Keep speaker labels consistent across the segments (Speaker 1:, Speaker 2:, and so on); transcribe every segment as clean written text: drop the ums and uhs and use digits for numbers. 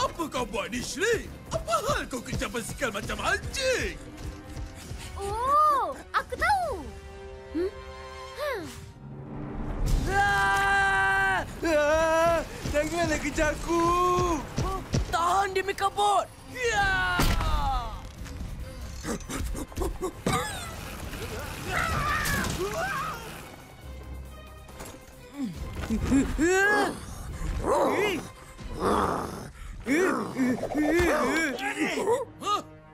Speaker 1: Apa kau buat ni, Shri? Apa hal kau kejar basikal macam anjing?
Speaker 2: Oh, aku tahu.
Speaker 3: Janganlah kejarku.
Speaker 4: Tahan dia, Mekabot. Ya!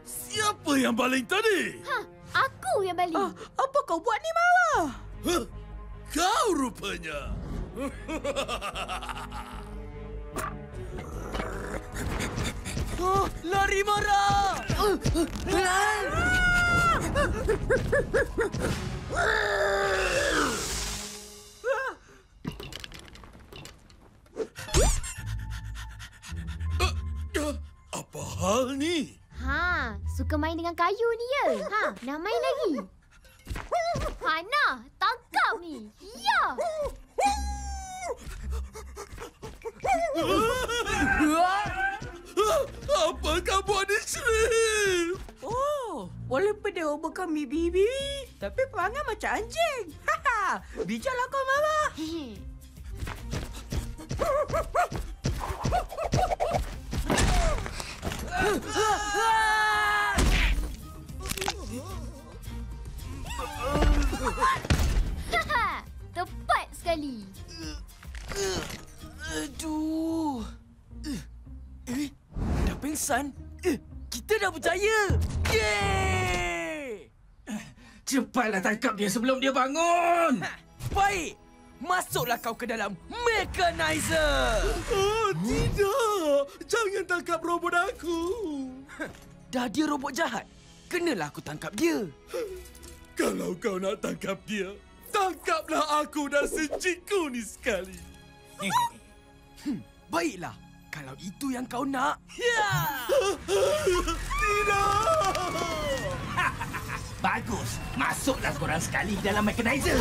Speaker 1: Siapa yang baling tadi?
Speaker 2: Aku yang balik.
Speaker 4: Apa kau buat ni, Mara?
Speaker 1: Kau rupanya.
Speaker 4: Lari, Mara!
Speaker 1: Apa hal ni?
Speaker 2: Suka main dengan kayu ni ya? Nak main lagi? Hana, tangkap ni. Ya.
Speaker 1: Apa kau buat ni, Shri?
Speaker 4: Oh, walaupun dia ubah kami bibi, tapi perangai macam anjing. Bijaklah kau, Mara.
Speaker 2: Tepat sekali.
Speaker 4: Aduh. Dah pingsan? Kita dah berjaya. Yeay!
Speaker 3: Cepatlah tangkap dia sebelum dia bangun.
Speaker 4: Baik. Masuklah kau ke dalam mechanizer.
Speaker 1: Tidak. Jangan tangkap robot aku.
Speaker 4: Dah dia robot jahat. Kenalah aku tangkap dia.
Speaker 1: Kalau kau nak tangkap dia, tangkaplah aku dan senciku ni sekali.
Speaker 4: Baiklah. Kalau itu yang kau nak. Ya!
Speaker 1: Tidak!
Speaker 3: Bagus. Masuklah korang sekali dalam mechanizer.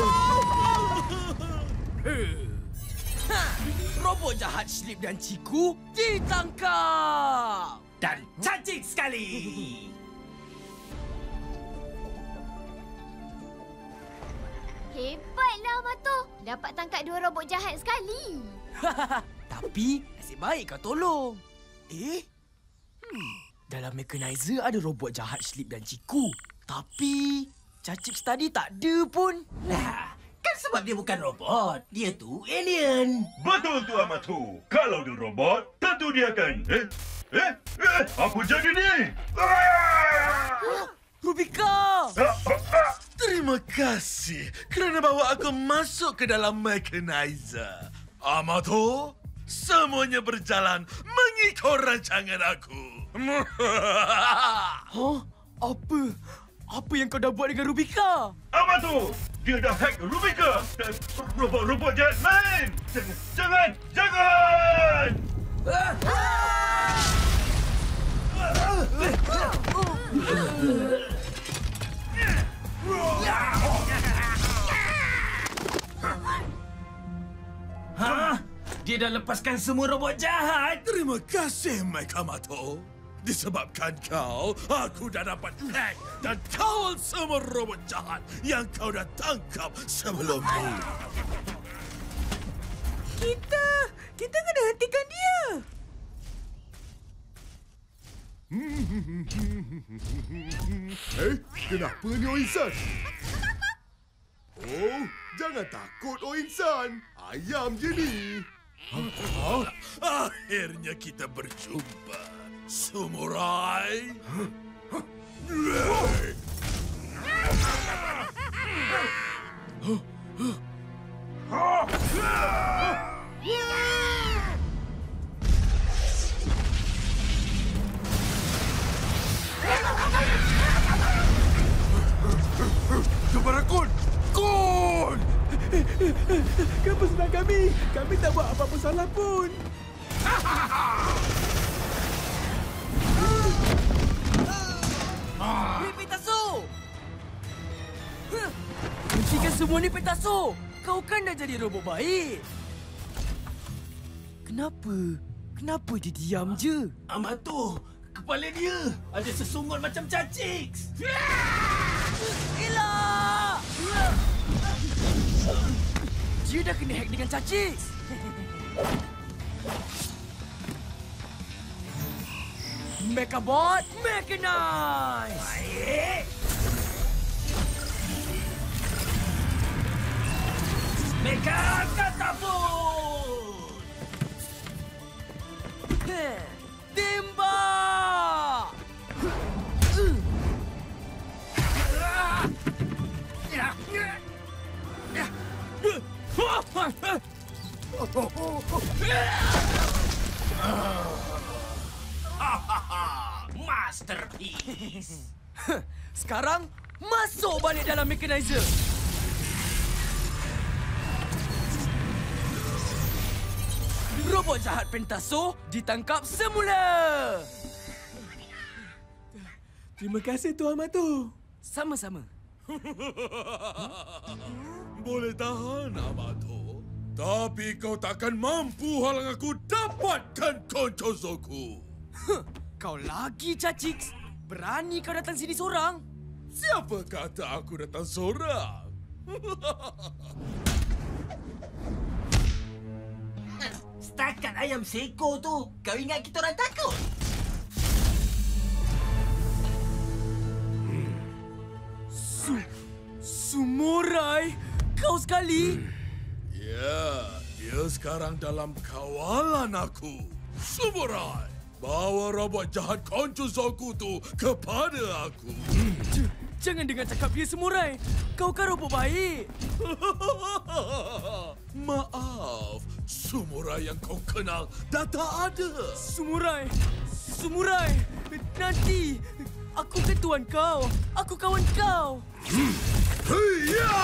Speaker 4: Robot jahat Slip dan Ciku ditangkap.
Speaker 3: Dan cantik sekali.
Speaker 2: Hebatlah, Mato. Dapat tangkap 2 robot jahat sekali.
Speaker 4: Tapi nasib baik kau tolong. Dalam mechanizer ada robot jahat Slip dan Ciku. Tapi Cacip tadi tak ada pun.
Speaker 3: Lah, kan sebab dia bukan robot. Dia tu alien.
Speaker 5: Betul tu, Amatu. Kalau dia robot, tentu dia akan... Apa jadi ni?
Speaker 4: Rubika!
Speaker 1: Terima kasih kerana bawa aku masuk ke dalam mechanizer. Amato, semuanya berjalan mengikut rancangan aku.
Speaker 4: Apa yang kau dah buat dengan Rubika?
Speaker 5: Amatu! Dia dah hack Rubika dan robot-robot jahat lain! Jangan!
Speaker 3: Dia dah lepaskan semua robot jahat.
Speaker 1: Terima kasih, Mekamato. Disebabkan kau, aku dah dapat hack dan kawal semua robot jahat yang kau dah tangkap sebelum ni.
Speaker 4: Kita kena hentikan dia.
Speaker 1: Kenapa ni, Oinsan? Oh, jangan takut, Oinsan. Ayam je ni. Akhirnya kita berjumpa. Samurai! Kepada Kun! Kun!
Speaker 4: Kenapa senang kami? Kami tak buat apa-apa salah pun. Petaso! Hentikan semua ni, Petaso! Kau kan dah jadi robot baik. Kenapa dia diam je?
Speaker 3: Amato, kepala dia ada sesungguh macam cacing.
Speaker 4: Elak! Dia dah kena hack dengan cacing. Mechabot Mechanize!
Speaker 3: Baik. Mecha Catapult!
Speaker 4: Timba!
Speaker 3: Masterpiece!
Speaker 4: Sekarang, masuk balik dalam mechanizer. Robot jahat Pentaso ditangkap semula.
Speaker 1: Terima kasih, Tuan Amato.
Speaker 4: Sama-sama.
Speaker 1: Boleh tahan, Amato. Tapi kau takkan mampu halang aku dapatkan Konchozoku.
Speaker 4: Kau lagi, Cacix. Berani kau datang sini seorang?
Speaker 1: Siapa kata aku datang seorang?
Speaker 3: Setakat ayam seekor tu, kau ingat kita orang takut?
Speaker 4: Sumorai, kau sekali.
Speaker 1: Ya, dia sekarang dalam kawalan aku. Samurai, bawa robot jahat Konchozoku tu kepada aku.
Speaker 4: Jangan dengar cakap dia Samurai. Kau kan robot baik.
Speaker 1: Maaf, samurai yang kau kenal dah tak ada.
Speaker 4: Samurai, nanti aku ke tuan kau. Aku kawan kau.
Speaker 1: Hiya!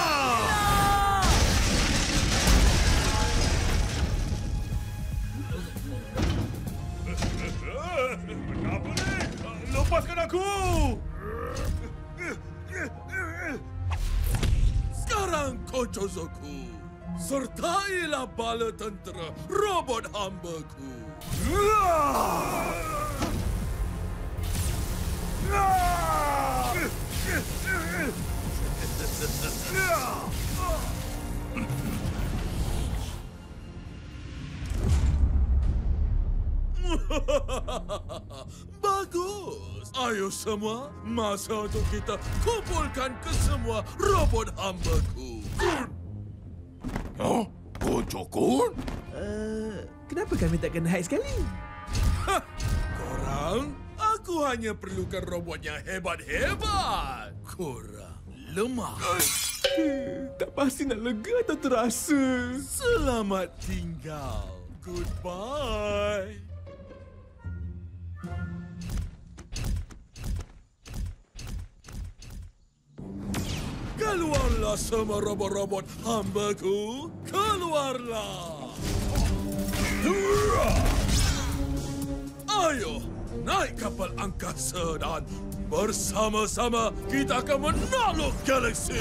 Speaker 5: Apa ni? Lepaskan aku!
Speaker 1: Sekarang Konchozoku, sertailah bala tentera robot hambaku. Bagus. Ayo semua, masa untuk kita kumpulkan ke semua robot hambaku.
Speaker 5: Oh, Koncho-kun?
Speaker 6: Kenapa kami tak kena hack sekali?
Speaker 1: Korang, aku hanya perlukan robot yang hebat-hebat. Korang lemah.
Speaker 6: Tak pasti nak lega atau terasa.
Speaker 1: Selamat tinggal. Goodbye. Keluarlah semua robot-robot hambaku. Keluarlah. Ayo, naik kapal angkasa dan bersama-sama kita akan menakluk galaksi.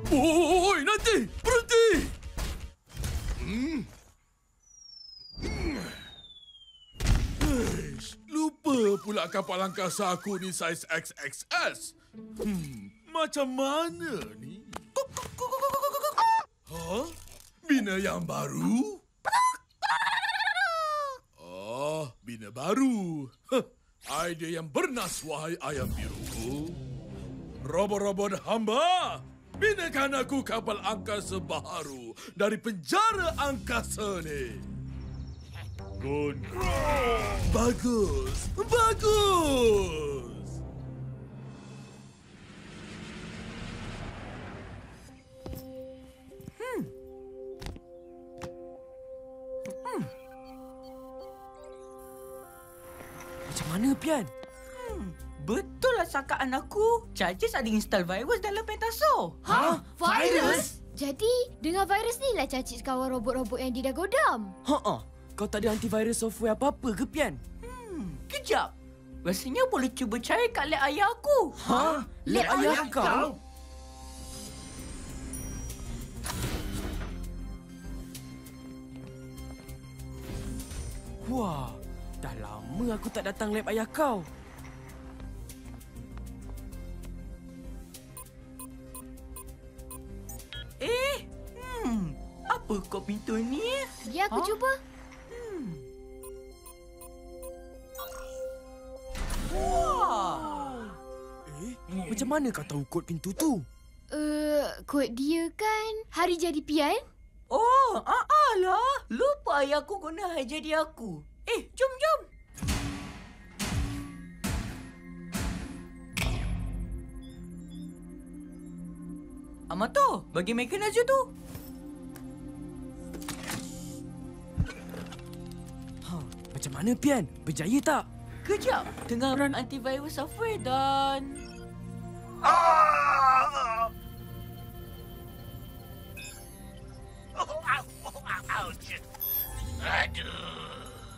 Speaker 1: Oi, nanti! Berhenti! Lupa pula kapal angkasa aku ni saiz XXS. Macam mana ni? Hah? Bina yang baru? Oh, bina baru. Idea yang bernas, wahai ayam biruku. Robot-robot hamba, binakan aku kapal angkasa baru dari penjara angkasa ni.
Speaker 5: Kun.
Speaker 1: Bagus, bagus.
Speaker 4: Macam mana, Pian?
Speaker 7: Betul lah sangkaan aku. Charges ada install virus dalam Pentaso.
Speaker 2: Ha? Virus? Jadi, dengan virus ni lah Cacik kawan robot-robot yang dia dah godam.
Speaker 4: Kau tak ada antivirus software apa-apa ke, Pian?
Speaker 7: Kejap. Rasanya boleh cuba cari kat lab ayah aku.
Speaker 6: Ha? Lab ayah kau? Wah, dah lama aku tak datang lab ayah kau.
Speaker 7: Apa kod pintu ni?
Speaker 2: Biar aku cuba.
Speaker 7: Wah!
Speaker 6: Macam mana kau tahu kod pintu tu?
Speaker 2: Kod dia kan hari jadi pian?
Speaker 7: Oh, lah. Lupa ayah aku guna hari jadi aku. Jom. Amato, bagi mekanizer tu.
Speaker 6: Macam mana, Pian? Berjaya tak?
Speaker 7: Kejap, tengah run antivirus software dan...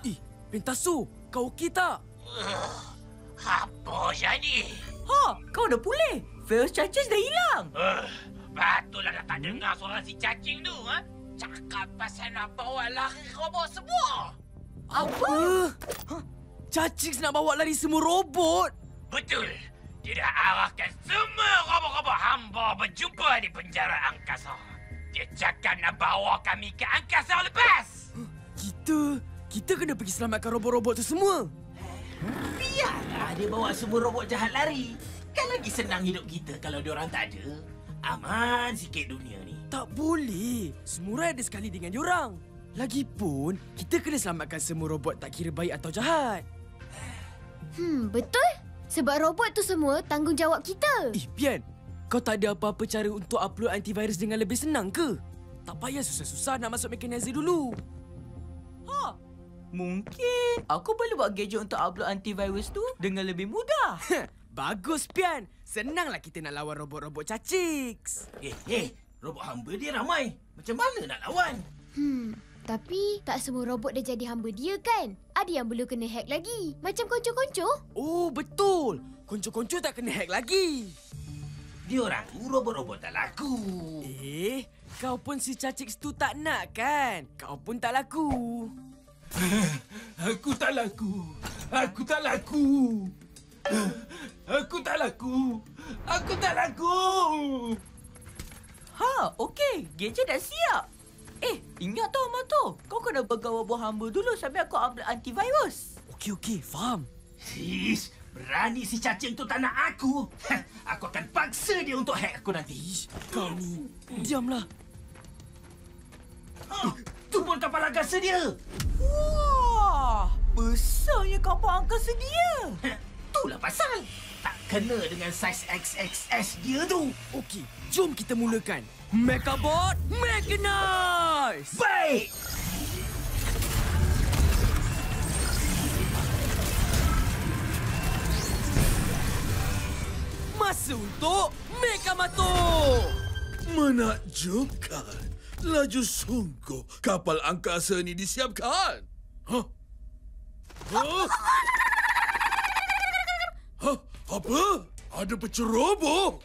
Speaker 6: Ih, Pentaso, kau okey tak?
Speaker 8: Apa jadi?
Speaker 7: Kau dah pulih. Virus cacing dah hilang.
Speaker 8: Patutlah dah tak dengar suara si cacing tu, ha? Cakap pasal nak bawa lari robot semua.
Speaker 7: Apa?
Speaker 6: Cacing nak bawa lari semua robot?
Speaker 8: Betul. Dia dah arahkan semua robot-robot hamba berjumpa di penjara angkasa. Dia cakap nak bawa kami ke angkasa lepas.
Speaker 6: Kita kena pergi selamatkan robot-robot tu semua.
Speaker 3: Biarlah dia bawa semua robot jahat lari. Kan lagi senang hidup kita kalau diorang tak ada. Aman sikit dunia ni.
Speaker 6: Tak boleh. Samurai ada sekali dengan diorang. Lagipun, kita kena selamatkan semua robot tak kira baik atau jahat.
Speaker 2: Betul. Sebab robot tu semua tanggungjawab kita.
Speaker 6: Pian, kau tak ada apa-apa cara untuk upload antivirus dengan lebih senang ke? Tak payah susah-susah nak masuk mekanizer dulu.
Speaker 7: Mungkin aku boleh buat gadget untuk upload antivirus tu dengan lebih mudah.
Speaker 6: Bagus, Pian. Senanglah kita nak lawan robot-robot caciks.
Speaker 3: Robot hamba dia ramai. Macam mana nak lawan?
Speaker 2: Tapi tak semua robot dah jadi hamba dia kan? Ada yang belum kena hack lagi. Macam konco-konco.
Speaker 6: Oh, betul. Konco-konco tak kena hack lagi.
Speaker 3: Diorang robot-robot tak laku.
Speaker 6: Kau pun si caciks tu tak nak kan? Kau pun tak laku.
Speaker 3: Aku tak laku. Aku tak laku. Aku tak laku. Aku tak laku.
Speaker 7: Okey. Gadget dah siap. Ingat tau, Amato. Kau kena pegang buah hamba dulu sampai aku upload antivirus.
Speaker 6: Okey, faham.
Speaker 3: Sis, berani si cacing tu tak nak aku. Aku akan paksa dia untuk hack aku nanti.
Speaker 6: Kau ni, diamlah.
Speaker 3: Tu pun kapal angkasa dia.
Speaker 7: Wah, besarnya kapal angkasa dia.
Speaker 3: Itulah pasal. Tak kena dengan saiz XXS dia tu.
Speaker 6: Okey, jom kita mulakan. Mechabot Mechanize!
Speaker 3: Baik!
Speaker 6: Masa untuk Mechamato!
Speaker 1: Menakjubkan. Laju sungguh kapal angkasa ni disiapkan. Apa? Ada penceroboh?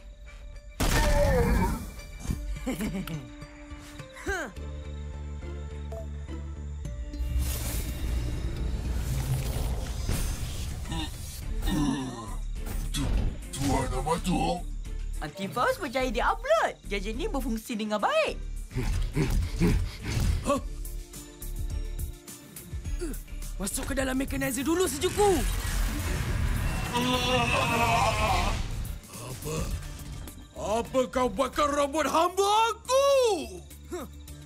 Speaker 5: Tuan Amato.
Speaker 7: Antivirus berjaya di-upload. Gadget ni berfungsi dengan baik.
Speaker 6: Masuk ke dalam mekanizer dulu, sejuku.
Speaker 1: Apa kau bakar robot hamba aku?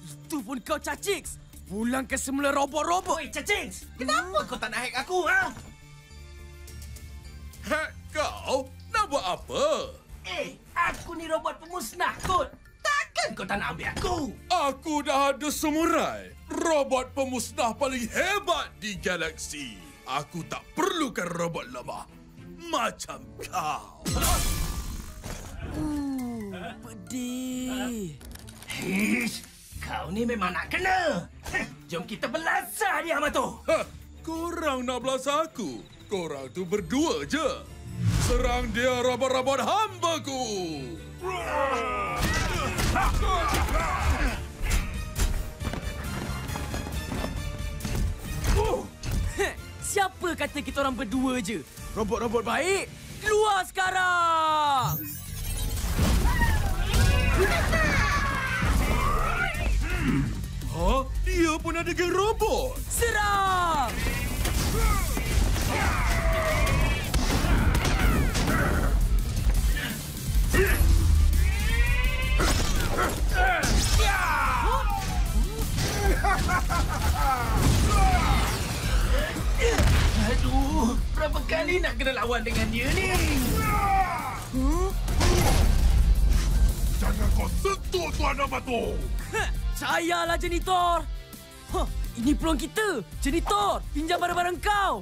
Speaker 6: Itu pun kau, Caciks. Pulangkan semula robot-robot.
Speaker 3: Oi, cacing! Kenapa kau tak nak hack aku, ha?
Speaker 1: Hack kau? Nak buat apa?
Speaker 3: Aku ni robot pemusnah kot. Takkan kau tak nak ambil aku?
Speaker 1: Aku dah ada samurai. Robot pemusnah paling hebat di galaksi. Aku tak perlukan robot lemah. Macam kau.
Speaker 6: Pedih.
Speaker 3: Kau ni memang nak kena. Jom kita belasah dia, Amato.
Speaker 1: Korang nak belas aku? Korang tu berdua je. Serang dia, robot-robot hambaku.
Speaker 6: Siapa kata kita orang berdua je? Robot-robot baik, keluar sekarang!
Speaker 1: Ha? Dia pun ada geng robot.
Speaker 6: Serang!
Speaker 3: Aduh, berapa kali nak kena lawan dengan dia ni?
Speaker 1: Jangan kau sentuh Tuan Amato.
Speaker 6: Sayalah, jenitor! Ini peluang kita! Jenitor, pinjam barang-barang kau!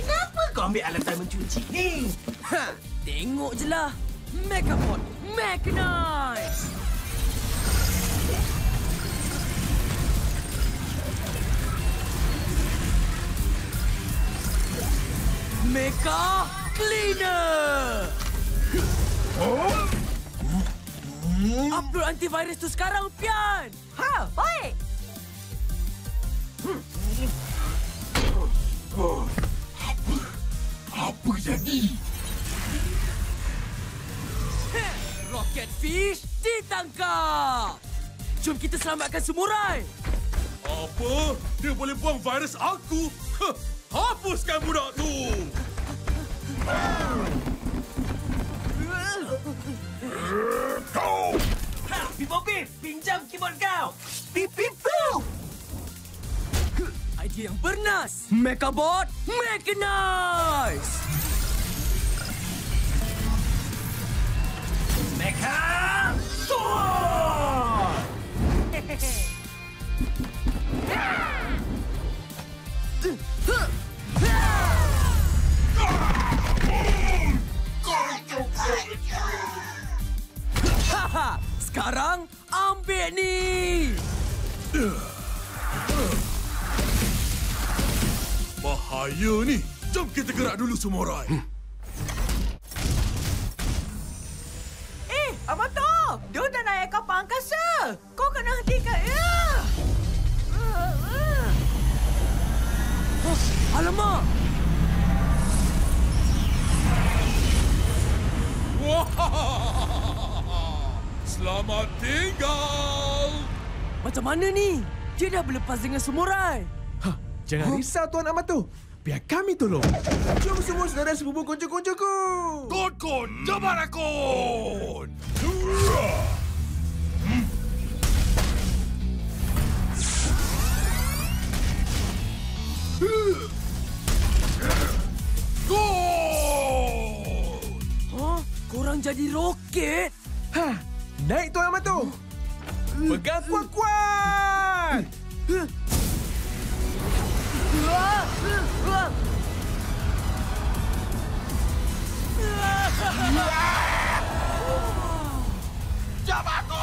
Speaker 3: Kenapa kau ambil alatan mencuci ni?
Speaker 6: Tengok je lah! Megabot Mechanize! Mecha Cleaner! Upload antivirus tu sekarang, Pian!
Speaker 7: Ha, baik.
Speaker 1: Apa jadi?
Speaker 6: Rocket Fish ditangkap! Jom kita selamatkan samurai!
Speaker 1: Apa? Dia boleh buang virus aku? Hapuskan budak tu!
Speaker 3: Kau! Bip-bop-bip, pinjam keyboard kau! Bip-bip-bop!
Speaker 6: Idea yang bernas! Mechabot Mechanize!
Speaker 3: Mecha Sword!
Speaker 6: Haha! Sekarang ambil ni!
Speaker 1: Bahaya ni. Jom kita gerak dulu, samurai.
Speaker 7: Amato! Dia dah naik kapal angkasa! Kau kena hentikan dia!
Speaker 6: Alamak!
Speaker 1: Selamat tinggal!
Speaker 6: Macam mana ni? Dia dah berlepas dengan samurai.
Speaker 9: Jangan risau, Tuan Amato. Biar kami tolong. Jom semua saudara sepupu konco-koncoku.
Speaker 1: Kon, jabat akun!
Speaker 6: Korang jadi roket?
Speaker 9: Naik, Tuan Amato. Pegang kuat-kuat.
Speaker 1: Jabat akun!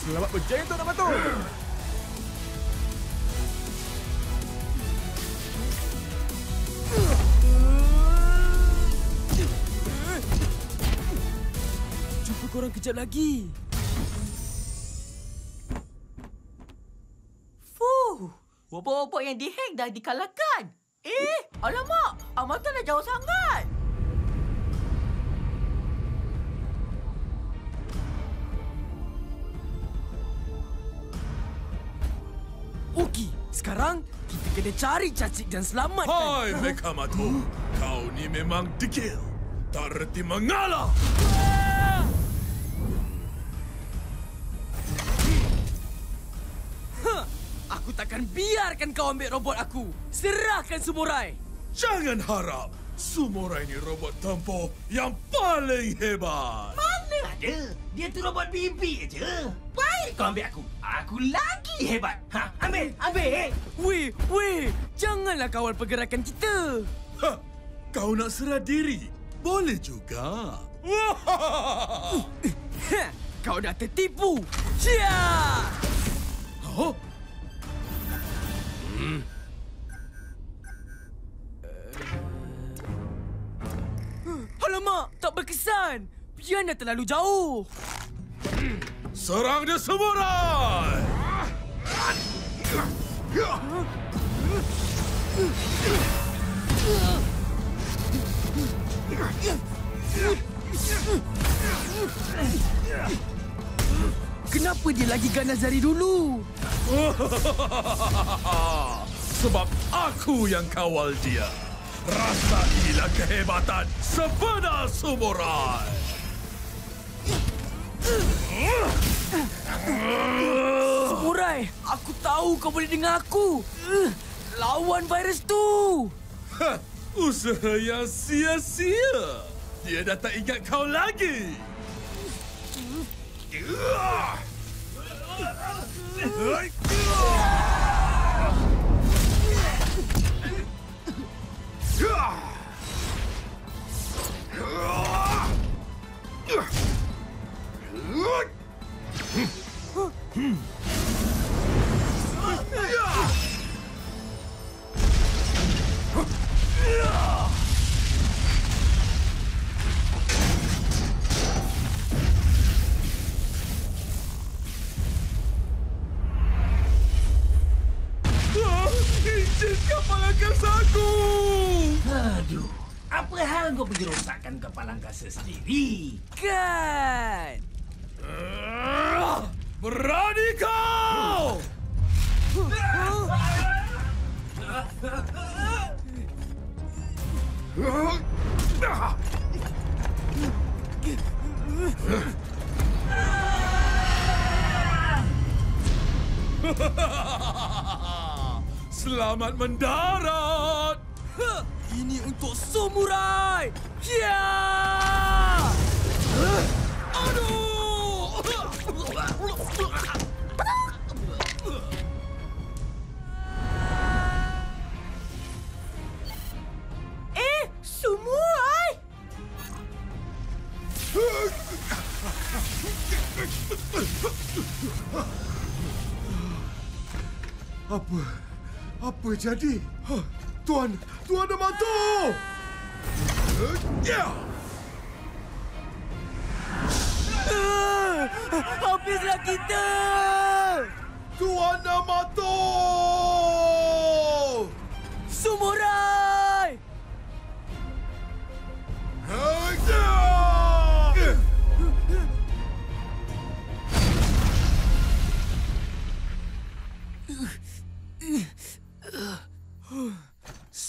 Speaker 9: Selamat berjaya, Tuan Amato.
Speaker 6: Jumpa korang kejap lagi.
Speaker 7: Fuh! Robot-robot yang dihack dah dikalahkan. Alamak! Amato dah jauh sangat.
Speaker 6: Okey, sekarang kita kena cari cacik dan selamatkan.
Speaker 1: Hai, Mechamato. Kau ni memang degil. Tak reti mengalah.
Speaker 6: Aku takkan biarkan kau ambil robot aku. Serahkan samurai.
Speaker 1: Jangan harap. Samurai ni robot tempur yang paling hebat.
Speaker 3: Mana ada? Dia tu robot bibi je. Baik kau ambil aku. Aku lagi hebat. Ha, ambil, ambil.
Speaker 6: Weh, janganlah kawal pergerakan kita.
Speaker 1: Ha, kau nak serah diri? Boleh juga.
Speaker 6: Kau dah tertipu. Cia!
Speaker 1: Oh?
Speaker 6: Alamak, tak berkesan. Pian dah terlalu jauh.
Speaker 1: Serang dia samurai!
Speaker 6: Kenapa dia lagi ganas dari dulu?
Speaker 1: Sebab aku yang kawal dia. Rasailah kehebatan sebenar samurai.
Speaker 6: Samurai, aku tahu kau boleh dengar aku. Lawan virus tu.
Speaker 1: Ha, usaha yang sia-sia. Dia dah tak ingat kau lagi. Encik kapal angkasa aku!
Speaker 3: Aduh, apa hal kau pergi rosakkan kapal angkasa sendiri?
Speaker 6: Kan?
Speaker 1: Berani kau! Selamat mendarat!
Speaker 6: Ini untuk samurai! Ya!
Speaker 1: Aduh!
Speaker 4: Samurai!
Speaker 9: Apa jadi? Tuan Yamato!
Speaker 6: Habislah kita!
Speaker 9: Tuan Yamato!
Speaker 6: Samurai!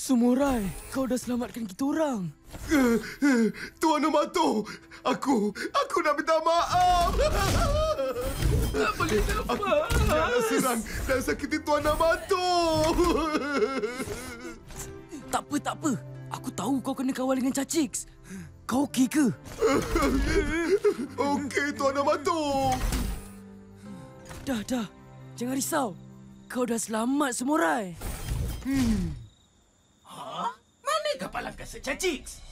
Speaker 6: Samurai, kau dah selamatkan kita orang.
Speaker 9: Tuan Yamato! Aku nak minta maaf!
Speaker 1: Tak boleh dapat!
Speaker 9: Jangan serang dan sakiti Tuan Yamato!
Speaker 6: Tak apa. Aku tahu kau kena kawal dengan Cacix. Kau okey ke?
Speaker 9: Okey, Tuan Yamato!
Speaker 6: Dah. Jangan risau. Kau dah selamat, Samurai.
Speaker 3: Mana kapal angkasa Cacix?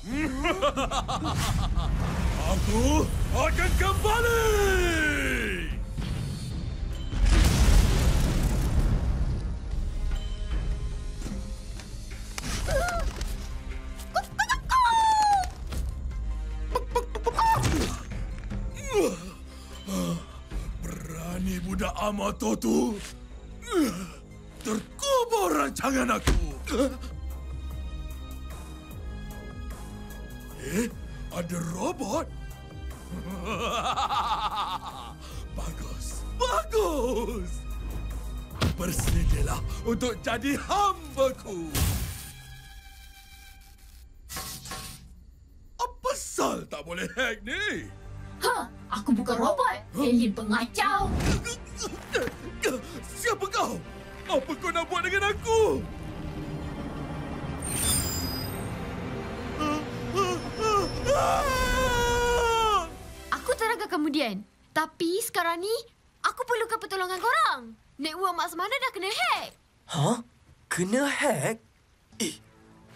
Speaker 1: Aku akan kembali! Berani budak Amato tu terkubur rancangan aku. Ada robot? Bagus. Bersedialah untuk jadi hambaku. Apa sal tak boleh hack ni?
Speaker 10: Aku bukan robot. Alien pengacau.
Speaker 1: Siapa kau? Apa kau nak buat dengan aku?
Speaker 2: Aku terangkan kemudian. Tapi sekarang ni, aku perlukan pertolongan korang. Network Mak Semana dah kena hack.
Speaker 6: Hah? Kena hack?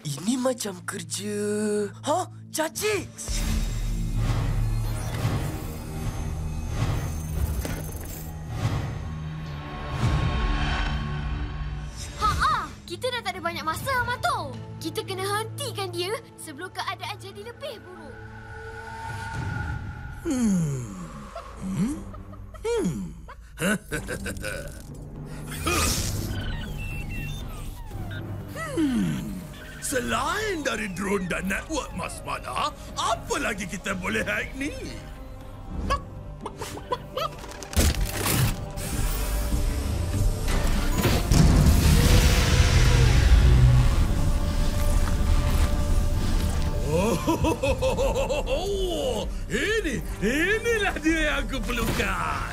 Speaker 6: Ini macam kerja... Hah? Cacik!
Speaker 2: Kita dah tak ada banyak masa, Amato. Kita kena hentikan dia sebelum keadaan jadi lebih buruk.
Speaker 1: Selain dari drone dan network Mas Mana, apa lagi kita boleh hack ni? Oh, inilah dia yang aku perlukan.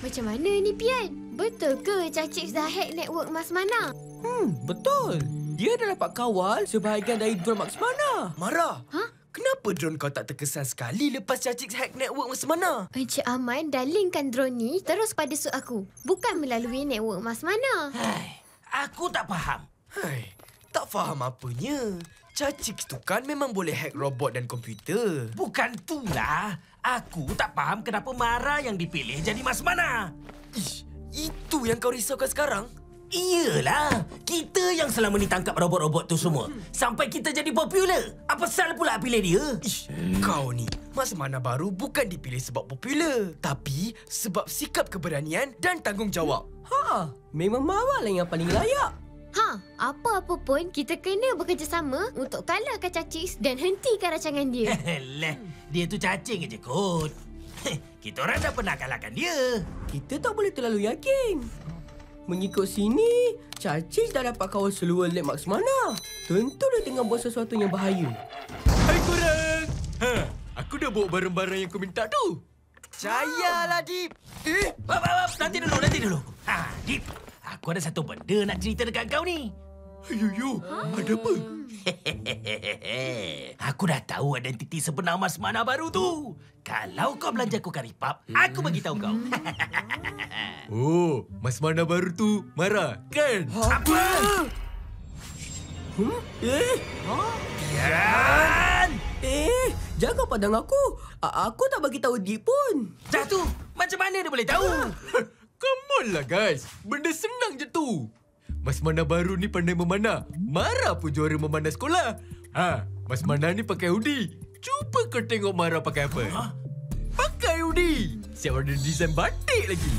Speaker 2: Macam mana ni, Pian? Betul ke Cacik dah hack network Mas Mana?
Speaker 6: Betul. Dia dah dapat kawal sebahagian dari drone Mak Semana. Mara. Kenapa drone kau tak terkesan sekali lepas Cacik hack network Mas Mana?
Speaker 2: Encik Aman dah linkkan drone ni terus pada suit aku. Bukan melalui network Mas Mana.
Speaker 3: Aku tak faham.
Speaker 6: Tak faham apanya. Cacik tu kan memang boleh hack robot dan komputer.
Speaker 3: Bukan itulah. Aku tak faham kenapa Mara yang dipilih jadi Mas Mana.
Speaker 6: Itu yang kau risaukan sekarang?
Speaker 3: Iyalah. Kita yang selama ni tangkap robot-robot tu semua. Sampai kita jadi popular. Apa salah pula pilih dia?
Speaker 6: Kau ni, Mas Mana baru bukan dipilih sebab popular. Tapi sebab sikap keberanian dan tanggungjawab.
Speaker 4: Memang Mara lah yang paling layak.
Speaker 2: Apa-apa pun kita kena bekerjasama untuk kalahkan Cacik dan hentikan rancangan dia.
Speaker 3: Dia tu cacing je kot. Kita orang dah pernah kalahkan dia.
Speaker 4: Kita tak boleh terlalu yakin. Mengikut sini, Cacik dah dapat kawal seluruh lab Mak Semana. Tentu dia tengah buat sesuatu yang bahaya.
Speaker 6: Hai korang! Aku dah bawa barang-barang yang kau minta tu. Percayalah, Dip.
Speaker 3: Nanti dulu. Dip. Aku ada satu benda nak cerita dekat kau ni.
Speaker 6: Ada apa?
Speaker 3: Aku dah tahu identiti sebenar Mas Mana baru tu. Kalau kau belanja aku karipap, aku bagi tahu kau.
Speaker 6: Mas Mana baru tu Mara, kan?
Speaker 3: Apa? Pian!
Speaker 4: Jaga padang aku. Aku tak bagi tahu Deep pun.
Speaker 3: Dah tu, macam mana dia boleh tahu?
Speaker 6: Come on lah guys. Benda senang je tu. Mas Mana baru ni pandai memanah. Mara pun juara memanah sekolah. Mas Mana ni pakai hoodie. Cuba kau tengok Mara pakai apa. Pakai hoodie. Siap ada desain batik lagi.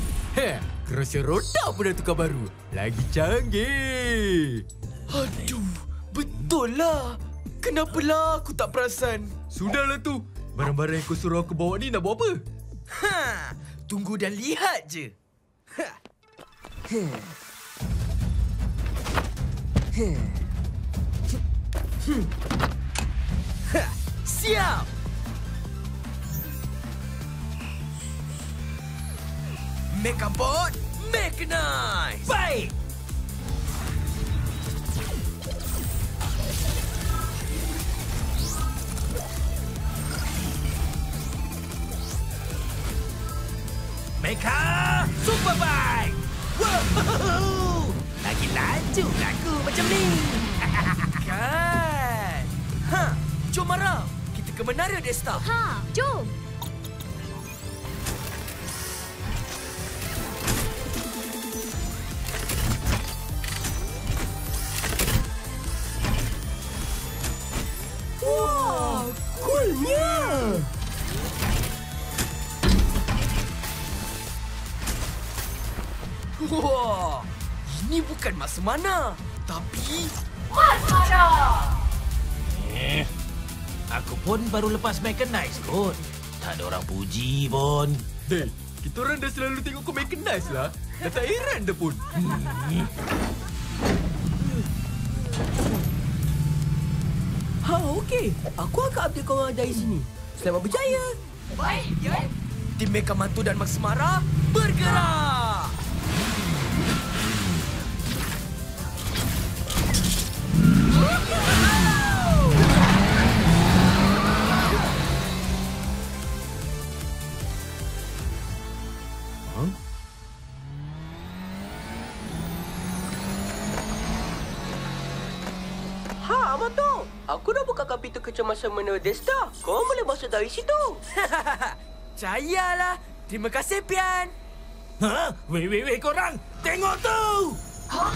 Speaker 6: Kerusi roda pun dah tukar baru. Lagi canggih. Aduh, betul lah. Kenapalah aku tak perasan? Sudahlah tu. Barang-barang yang kau suruh aku bawa ni nak buat apa? Tunggu dan lihat je. Siap! Mechabot, mechanize!
Speaker 3: Baik! Mecha Superbike! Wow! Lagi laju aku macam ni.
Speaker 6: Kan? Jom Mara. Kita ke Menara Desta.
Speaker 2: Jom.
Speaker 4: Wah, coolnya.
Speaker 6: Wah, ini bukan Mas Mana, tapi
Speaker 10: Mas Mana!
Speaker 3: Aku pun baru lepas mechanize kot. Tak ada orang puji pun.
Speaker 6: Hey, kita orang dah selalu tengok kau mechanize lah. Dah tak heran dah pun.
Speaker 4: Okey. Aku akan update korang dari sini. Selamat berjaya.
Speaker 10: Baik, Yon.
Speaker 4: Tim Mecha Manto dan Max Mara bergerak. Amato, aku dah buka pintu kecemasan menara Desta. Kau boleh masuk dari situ. Cayalah. Terima kasih, Pian.
Speaker 3: Ha? Weh, korang. Tengok tu.
Speaker 10: Hah?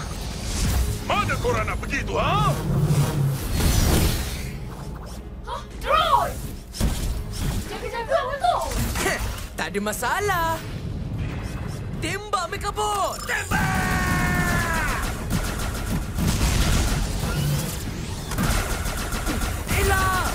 Speaker 1: Mana korang nak pergi tu, ha?
Speaker 10: Hah? Drone! Jaga-jaga, Amato.
Speaker 4: Tak ada masalah. Tembak Mecha Bot.
Speaker 3: Tembak!
Speaker 4: Elak!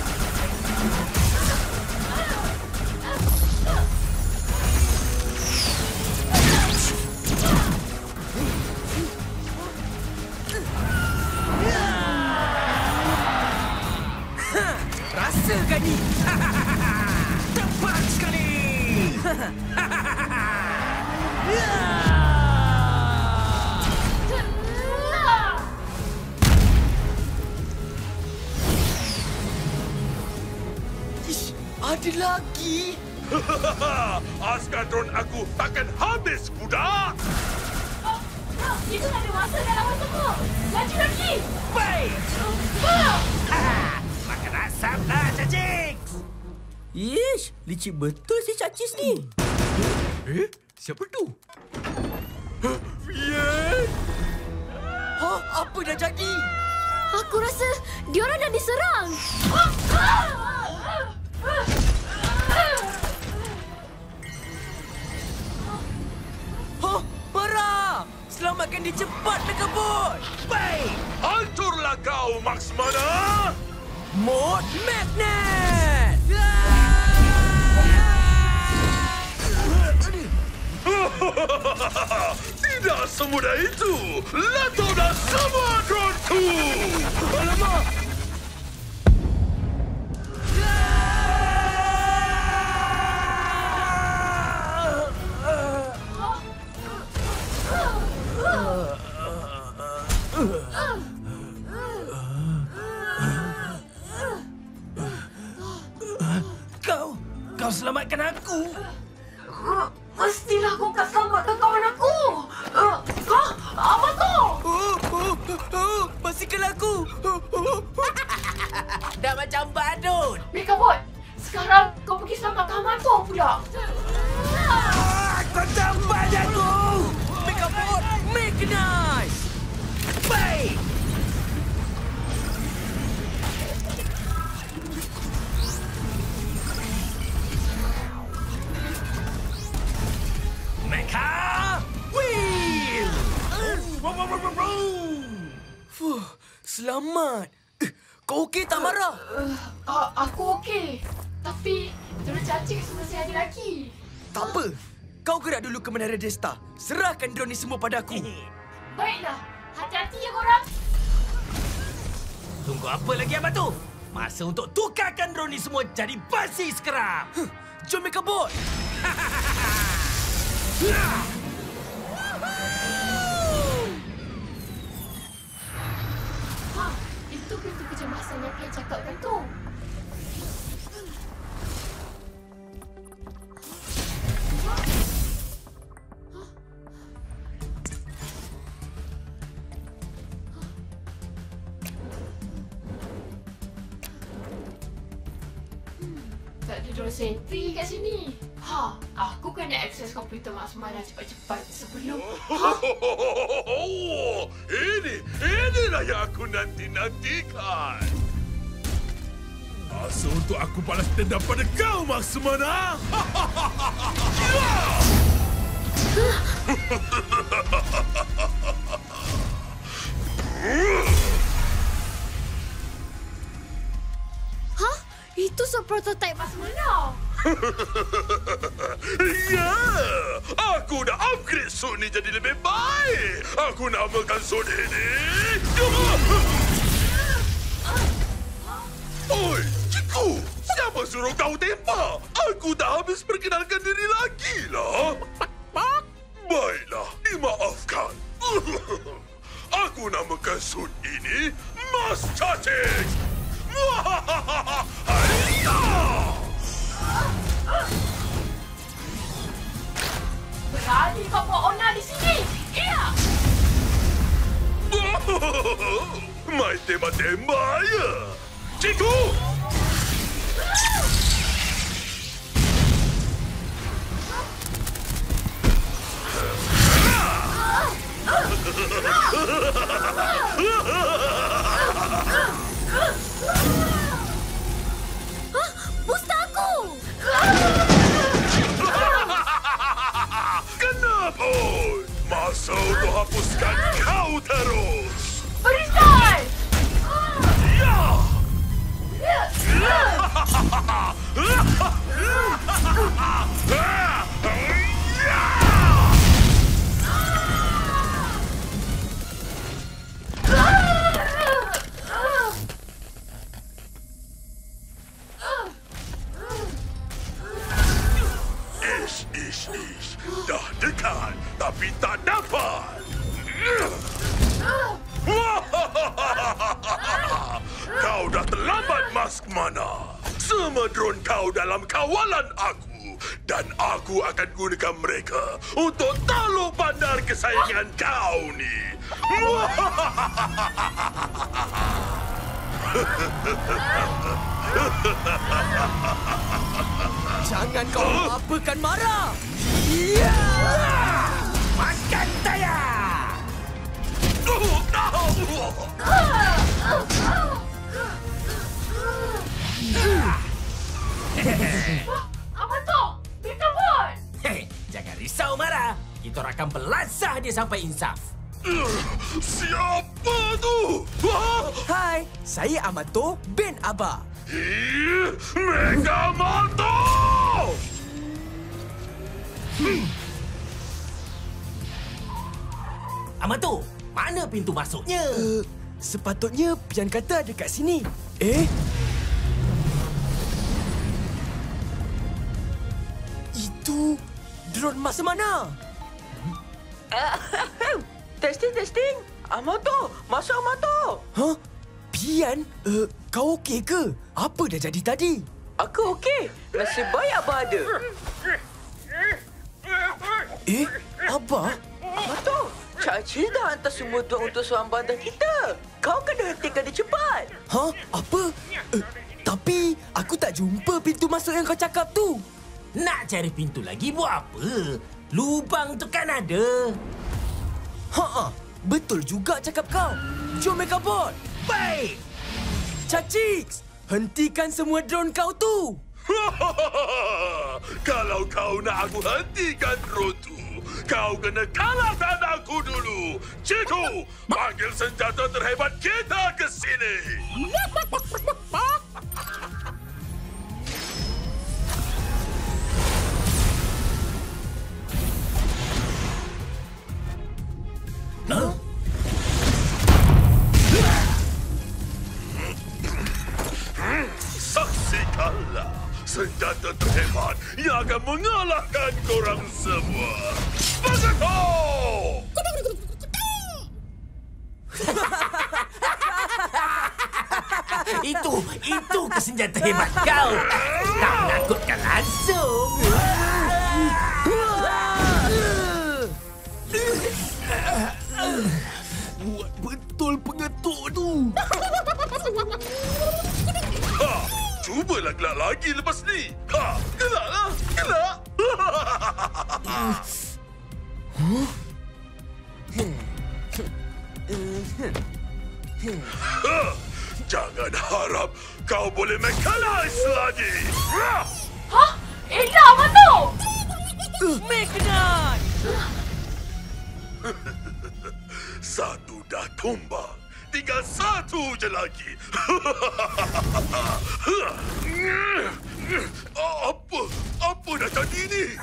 Speaker 4: Rasakan ni.
Speaker 3: Tepat sekali.
Speaker 4: Ish, ada lagi.
Speaker 1: Askar drone aku takkan habis, budak!
Speaker 10: Itu tak ada masa dalam masa. Laju lagi.
Speaker 3: Baik. Makan asaplah, cacing.
Speaker 4: Ish, licik betul si Cacis ni.
Speaker 6: Siapa tu?
Speaker 1: Pian!
Speaker 4: Apa dah jadi?
Speaker 2: Aku rasa diorang dah diserang.
Speaker 4: Mara! Selamatkan dia cepat, Mecha Bot!
Speaker 3: Baik.
Speaker 1: Hancurlah kau, Max Mana!
Speaker 4: Mode Magnet!
Speaker 1: Tidak semudah itu! Letaklah semua drone-ku! Alamak!
Speaker 3: Kau selamatkan aku.
Speaker 10: Mestilah kau akan selamatkan kawan aku. Apa tu?
Speaker 4: Pastikan aku! Dah macam badut!
Speaker 10: Mecha Bot, sekarang kau pergi selamatkan Amato pula.
Speaker 3: Kau tampak aku.
Speaker 4: Mecha Bot, Mechanize!
Speaker 3: Baik. Mecha Wheel!
Speaker 4: Fuh, selamat! Kau okey tak, Mara?
Speaker 10: Aku okey. Tapi drone cacing masih ada lagi.
Speaker 4: Tak apa. Kau gerak dulu ke Menara Desta. Serahkan drone ni semua pada aku.
Speaker 10: Baiklah. Hati-hati ya korang.
Speaker 3: Tunggu apa lagi, Abang tu? Masa untuk tukarkan drone ni semua jadi basi sekarang.
Speaker 4: Jom, Mecha Bot!
Speaker 10: Itu pintu kecemasan yang Pian cakapkan tu. Tak ada drone sentry kat sini. Aku kena akses komputer Max Mana cepat-cepat sebelum...
Speaker 1: Inilah yang aku nanti-nantikan. Masa untuk aku balas dendam pada kau, Max Mana!
Speaker 2: Hah? Itu prototype Max Mana.
Speaker 1: Ya! Aku dah upgrade suit ni jadi lebih baik. Aku namakan suit ini... Oi, Ciku! Siapa Siapa suruh kau tembak? Aku tak habis perkenalkan diri lagi lah. Baiklah, dimaafkan. Aku namakan sud ini Mas Cacing.
Speaker 10: Berani kau buat onar di sini? Iya!
Speaker 1: Main tembak-tembak ya? Cikgu!
Speaker 2: Busta aku!
Speaker 1: Kenapa? Masa untuk hapuskan kau terus?
Speaker 10: Berikan!
Speaker 1: Ya! Ish. Dah dekat, tapi tak dapat. Kau dah terlambat, Maskmana. Semua drone kau dalam kawalan aku. Dan aku akan gunakan mereka untuk taluk bandar kesayangan kau ni.
Speaker 4: Jangan kau apakan marah.
Speaker 3: Ya! Makan saya!
Speaker 10: Apa tu? Dia kabur!
Speaker 3: Jangan risau, Mara. Kita akan belasah dia sampai insaf.
Speaker 1: Siapa tu?
Speaker 4: Hai, saya Amato bin Aba.
Speaker 1: Mega Mato!
Speaker 3: Amato, mana pintu masuknya?
Speaker 4: Sepatutnya Pian kata ada kat sini. Itu drone masa mana?
Speaker 7: Testing. Amato, masuk Amato.
Speaker 4: Hah? Pian? Kau okey ke? Apa dah jadi tadi?
Speaker 7: Aku okey. Nasib baik Abah ada.
Speaker 4: Abah?
Speaker 7: Amato, Cak Cil dah hantar semua tuan untuk suam bandar kita. Kau kena hentikan dia cepat.
Speaker 4: Hah? Apa? Tapi aku tak jumpa pintu masuk yang kau cakap tu.
Speaker 3: Nak cari pintu lagi buat apa? Lubang tu kan ada.
Speaker 4: Betul juga cakap kau. Jom Megabot.
Speaker 3: Baik.
Speaker 4: Cacix, hentikan semua drone kau tu.
Speaker 1: Kalau kau nak aku hentikan drone tu, kau kena kalahkan aku dulu. Cikgu, panggil senjata terhebat kita ke sini. Saksikanlah senjata terhebat yang akan mengalahkan korang semua. Begitu!
Speaker 3: Itu kesenjata hebat kau. Tak menakutkan langsung.
Speaker 6: Buat betul pengetuk tu.
Speaker 1: Cubalah gelak lagi lepas ni. Gelaklah, gelak. Jangan harap kau boleh mechanize lagi.
Speaker 10: Hah? Eda, apa tu?
Speaker 7: Mechanize!
Speaker 1: Satu dah tumbang. Tinggal satu je lagi. Apa dah jadi ni?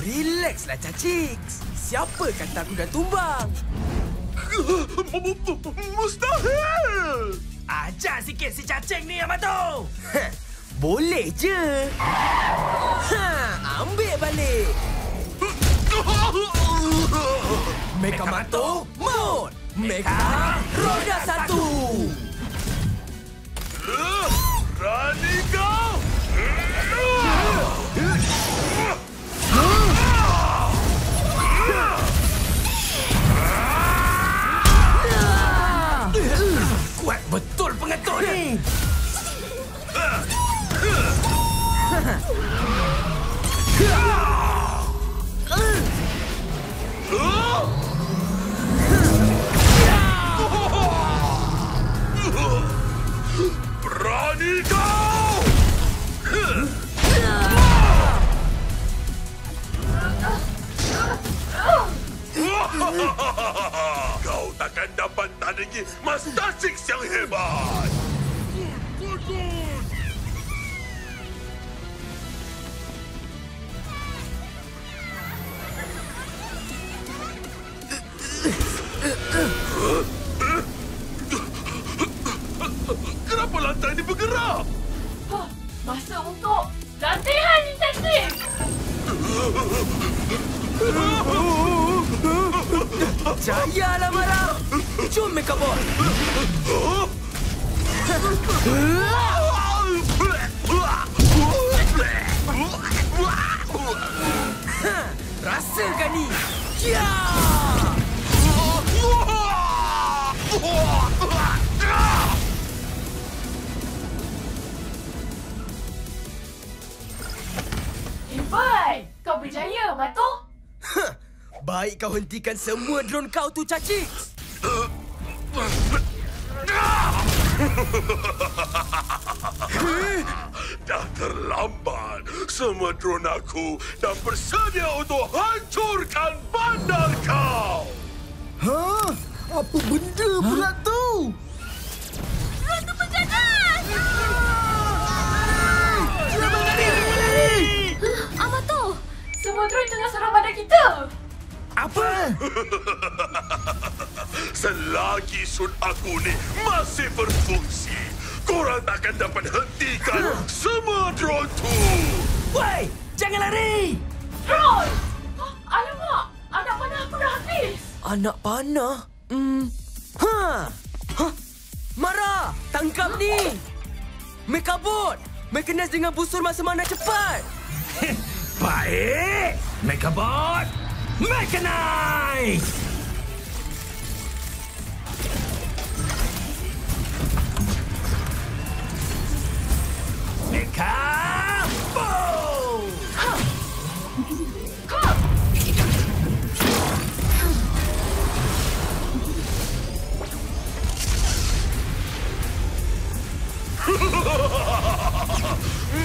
Speaker 4: Relaxlah, Cacix. Siapa kata aku dah tumbang?
Speaker 1: Mustahil!
Speaker 3: Ajar sikit si cacing ni, Amato.
Speaker 4: Boleh je. Ambil balik. Mecha Mato Mode. Mecha Roda 1.
Speaker 1: Berani kau?
Speaker 3: Kuat betul pengetuk ni.
Speaker 1: Berani kau? Kau takkan dapat tandingi Master Six yang hebat. Kenapa lantai ini bergerak?
Speaker 10: Masa untuk latihan intensif.
Speaker 4: Jayalah Mara. Jom Mecha Bot. Rasakan ni. Ya!
Speaker 10: Hebat! Kau berjaya, Mato.
Speaker 4: Baik kau hentikan semua drone kau tu, cacik.
Speaker 1: Dah terlambat. Semua drone aku dah bersedia untuk hancurkan bandar kau.
Speaker 9: Hah? Apa benda pula tu?
Speaker 2: Drone tu berganas! Mato!
Speaker 10: Semua drone tengah serang bandar kita.
Speaker 3: Apa?
Speaker 1: Selagi sun aku ni masih berfungsi, korang takkan dapat hentikan semua drone tu.
Speaker 3: Woi, jangan lari!
Speaker 10: Drone! Alamak! Anak panah aku dah habis.
Speaker 4: Anak panah? Mara, tangkap ni! Mecha Bot! Mekanis dengan busur masa mana cepat!
Speaker 3: Baik! Mecha Bot! Mechanize! Mecha Bot!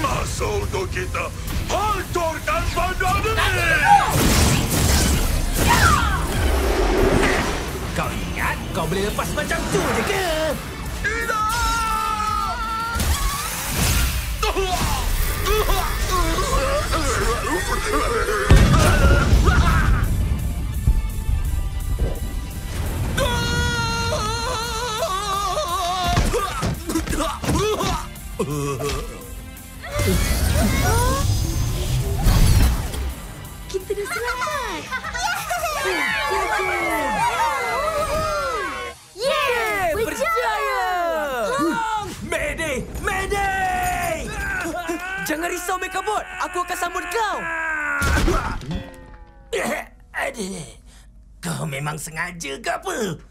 Speaker 1: Masa untuk kita hancurkan bandar ini!
Speaker 3: Kau ingat kau boleh lepas macam tu je ke?
Speaker 2: Kita dah selamat!
Speaker 4: Yeay! Berjaya!
Speaker 3: Mayday! Mayday!
Speaker 4: Jangan risau, Mecha Bot. Aku akan sambut kau.
Speaker 3: Aduh. Kau memang sengaja ke apa?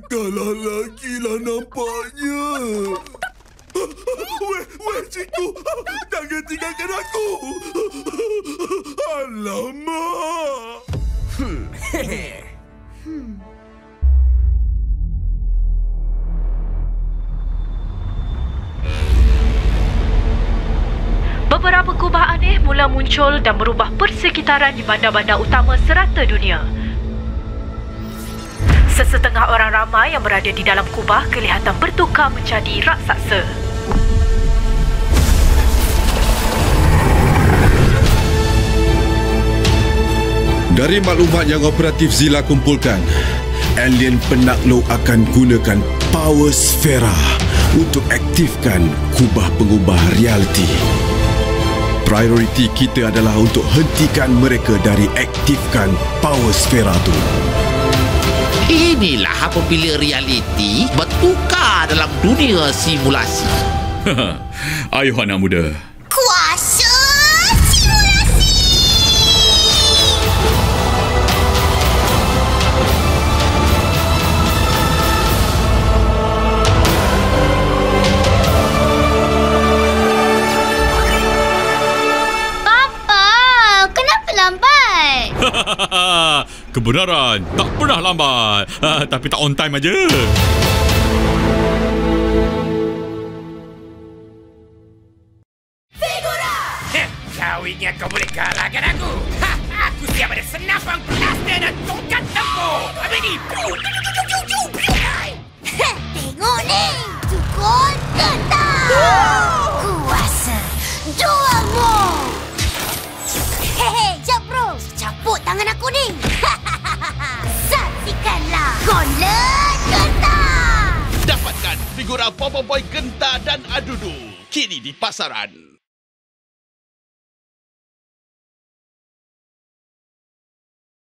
Speaker 1: Kalah lagi lah nampaknya. Weh, cikgu. Jangan tinggalkan aku. Alamak.
Speaker 11: Beberapa kubah aneh mula muncul dan merubah persekitaran di bandar-bandar utama serata dunia. Sesetengah orang ramai yang berada di dalam kubah kelihatan bertukar menjadi raksasa.
Speaker 12: Dari maklumat yang operatif Zila kumpulkan, alien penakluk akan gunakan Power Sfera untuk aktifkan kubah pengubah realiti. Prioriti kita adalah untuk hentikan mereka dari aktifkan power sfera tu.
Speaker 13: Inilah apabila realiti bertukar dalam dunia simulasi.
Speaker 14: Ayuh anak muda.
Speaker 15: Kuasa simulasi. Papa, kenapa lambat?
Speaker 14: Kebenaran tak pernah lambat. Tapi tak on time aja.
Speaker 8: Kau ingat kau boleh kalahkan aku? Aku siap ada senapan blaster dan tongkat tempur. Habis ni.
Speaker 15: Tengok ni. Cukup tetap. Kuasa juamu. Hehe, jap bro. Caput tangan aku ni. Saksikanlah Gauntlet Gentar.
Speaker 16: Dapatkan figura Popo Boy Gentar dan Adudu kini di pasaran.